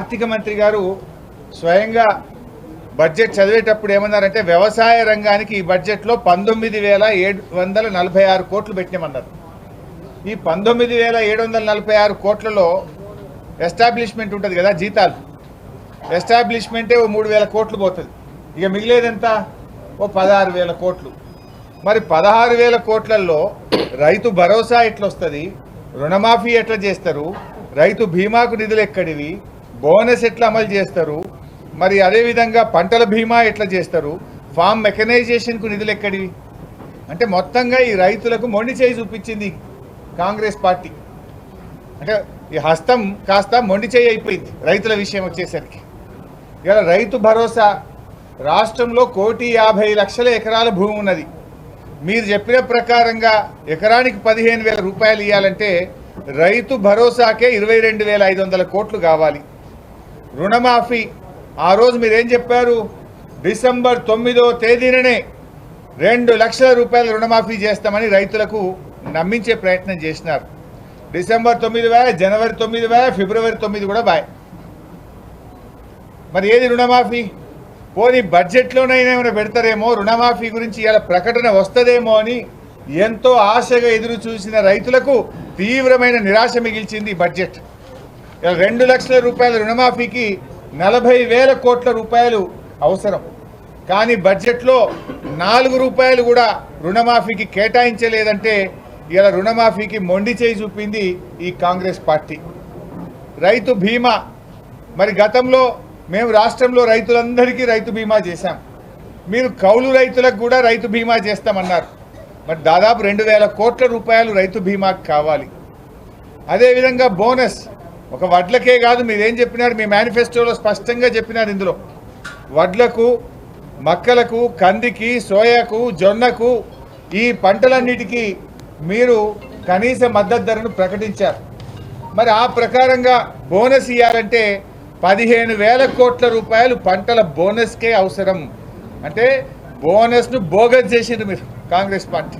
ఆర్థిక మంత్రి గారు స్వయంగా బడ్జెట్ చదివేటప్పుడు ఏమన్నారంటే వ్యవసాయ రంగానికి ఈ బడ్జెట్లో 19,746 కోట్లు పెట్టినామన్నారు. ఈ 19,746 కోట్లలో ఎస్టాబ్లిష్మెంట్ ఉంటుంది కదా, జీతాలు ఎస్టాబ్లిష్మెంటే ఓ 3,000 కోట్లు పోతుంది. ఇక మిగిలేదంతా ఓ 16,000 కోట్లు. మరి 16,000 కోట్లలో రైతు భరోసా ఎట్లా వస్తుంది, రుణమాఫీ ఎట్లా చేస్తారు, రైతు బీమాకు నిధులు ఎక్కడివి, బోనస్ ఎట్లా అమలు చేస్తారు, మరి అదేవిధంగా పంటల బీమా ఎట్లా చేస్తారు, ఫామ్ మెకనైజేషన్కు నిధులు ఎక్కడివి అంటే మొత్తంగా ఈ రైతులకు మొండి చేయి చూపించింది కాంగ్రెస్ పార్టీ. అంటే ఈ హస్తం కాస్త మొండి చేయి అయిపోయింది రైతుల విషయం వచ్చేసరికి. ఇలా రైతు భరోసా రాష్ట్రంలో 1,50,00,000 ఎకరాల భూమి ఉన్నది. మీరు చెప్పిన ప్రకారంగా ఎకరానికి 15,000 రూపాయలు ఇవ్వాలంటే రైతు భరోసాకే 22,500 కోట్లు కావాలి. రుణమాఫీ ఆ రోజు మీరేం చెప్పారు, డిసెంబర్ 9వ తేదీననే 2 లక్షల రూపాయల రుణమాఫీ చేస్తామని రైతులకు నమ్మించే ప్రయత్నం చేసినారు. డిసెంబర్ 9 బాయ్, జనవరి 9 బాయ్, ఫిబ్రవరి 9 కూడా బాయ్. మరి ఏది రుణమాఫీ? పోనీ బడ్జెట్లోనైనా ఏమైనా పెడతారేమో, రుణమాఫీ గురించి ఇలా ప్రకటన వస్తుందేమో అని ఎంతో ఆశగా ఎదురు చూసిన రైతులకు తీవ్రమైన నిరాశ మిగిల్చింది ఈ బడ్జెట్. ఇలా 2 లక్షల రూపాయల రుణమాఫీకి 40,000 కోట్ల రూపాయలు అవసరం. కానీ బడ్జెట్లో 4 రూపాయలు కూడా రుణమాఫీకి కేటాయించలేదంటే ఇలా రుణమాఫీకి మొండి చేయి చూపింది ఈ కాంగ్రెస్ పార్టీ. రైతు బీమా, మరి గతంలో మేము రాష్ట్రంలో రైతులందరికీ రైతు బీమా చేశాం. మీరు కౌలు రైతులకు కూడా రైతు బీమా చేస్తామన్నారు. మరి దాదాపు 2,000 కోట్ల రూపాయలు రైతు బీమాకి కావాలి. అదేవిధంగా బోనస్ ఒక వడ్లకే కాదు, మీరేం చెప్పినారు, మీ మేనిఫెస్టోలో స్పష్టంగా చెప్పినారు, ఇందులో వడ్లకు, మక్కలకు, కందికి, సోయాకు, జొన్నకు ఈ పంటలన్నిటికీ మీరు కనీస మద్దతు ధరను ప్రకటించారు. మరి ఆ ప్రకారంగా బోనస్ ఇవ్వాలంటే 15,000 కోట్ల రూపాయలు పంటల బోనస్కే అవసరం. అంటే బోనస్ను బోగస్ చేసిండ్రు మీరు కాంగ్రెస్ పార్టీ.